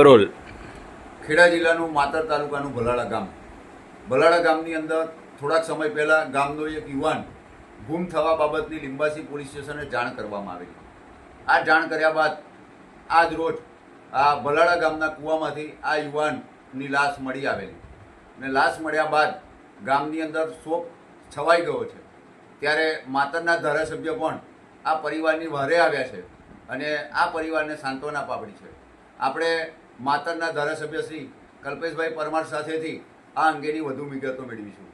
Role. Kheda જિલ્લાનું માતર તાલુકાનું ભલાડા ગામની અંદર થોડાક સમય પહેલાં ગામનો એક યુવાન ગુમ થવા બાબતની લિંબાસી પોલીસ સ્ટેશને જાણ કરવામાં આવી. આ જાણ કર્યા બાદ આજ રોજ આ ભલાડા ગામના કૂવામાંથી આ યુવાનની લાશ મળી આવેલી અને લાશ મળ્યા બાદ ગામની અંદર શોક છવાઈ ગયો છે. ત્યારે માતરના ધારાસભ્ય પણ આ પરિવારની વહારે આવ્યા છે અને આ પરિવારને સાંત્વના પાપડી છે. આપણે માતરના ધારાસભ્ય શ્રી કલ્પેશભાઈ પરમાર સાથેથી આ અંગેની વધુ વિગતો મેળવીશું.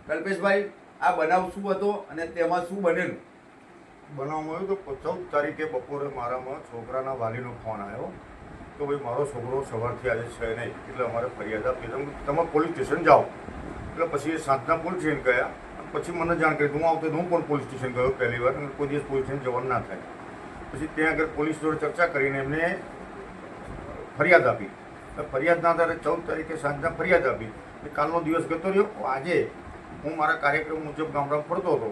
કલ્પેશભાઈ, આ બનાવ શું હતો અને તેમાં શું બનેલું? બનાવમાં આવ્યું તો 14 તારીખે બપોરે મારામાં છોકરાના વાલીનો ફોન આવ્યો તો ભાઈ મારો છોકરો સવારથી આજે છે નહીં, એટલે અમારે ફરિયાદ આપી. તમે પોલીસ સ્ટેશન જાઓ. એટલે પછી સાંજના પોલીસ સ્ટેશન ગયા. પછી મને જાણ કરી, હું આવતો હું પણ પોલીસ સ્ટેશન ગયો પહેલી વાર, કોઈ દિવસ પોલીસ સ્ટેશન જવાનું ના થાય. પછી ત્યાં આગળ પોલીસ જોડે ચર્ચા કરીને એમને ફરિયાદ આપી. ફરિયાદના આધારે 14 તારીખે સાંજના ફરિયાદ આપી. કાલનો દિવસ ગતો રહ્યો. આજે હું મારા કાર્યક્રમ મુજબ ગામડામાં ફરતો હતો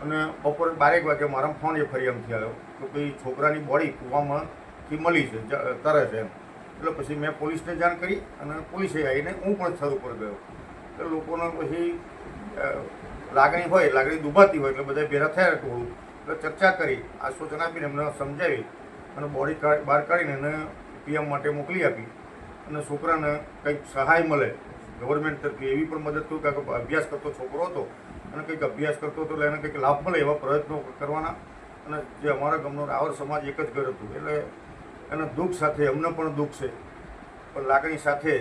અને બપોરે 12 વાગે મારા ફોન એ ફરિયાદથી આવ્યો કે ભાઈ છોકરાની બોડી કૂવામાંથી મળી છે, તરે છે એમ. એટલે પછી મેં પોલીસને જાણ કરી અને પોલીસે આવીને હું પણ સ્થળ ઉપર ગયો. એટલે લોકોને પછી લાગણી હોય, લાગણી દુભાતી હોય એટલે બધા ભેગા થયા થોડું. એટલે ચર્ચા કરી, આશ્વાસન આપીને એમને સમજાવી અને બોડી બહાર કાઢીને એને પીએમ માટે મોકલી આપી અને છોકરાને કંઈક સહાય મળે ગવર્મેન્ટ તરફથી એવી પણ મદદ કરું, કારણ કે અભ્યાસ કરતો છોકરો હતો અને કંઈક અભ્યાસ કરતો હતો એટલે એને કંઈક લાભ મળે એવા પ્રયત્નો કરવાના. અને જે અમારા ગામનો રાવર સમાજ એક જ ઘર હતું એટલે એના દુઃખ સાથે અમને પણ દુઃખ છે, પણ લાગણી સાથે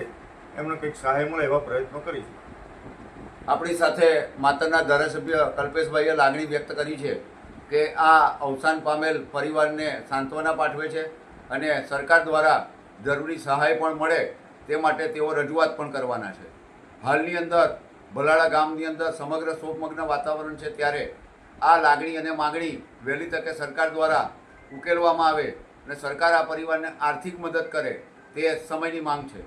એમને કંઈક સહાય મળે એવા પ્રયત્નો કરીશું. આપણી સાથે માતરના ધારાસભ્ય કલ્પેશભાઈએ લાગણી વ્યક્ત કરી છે કે આ અવસાન પામેલ પરિવારને સાંત્વના પાઠવે છે અને સરકાર દ્વારા જરૂરી સહાય પણ મળે તે માટે તેઓ રજૂઆત પણ કરવાના છે. હાલની અંદર ભલાડા ગામની અંદર સમગ્ર શોકમગ્ન વાતાવરણ છે. ત્યારે આ લાગણી અને માગણી વહેલી તકે સરકાર દ્વારા ઉકેલવામાં આવે અને સરકાર આ પરિવારને આર્થિક મદદ કરે તે સમયની માંગ છે.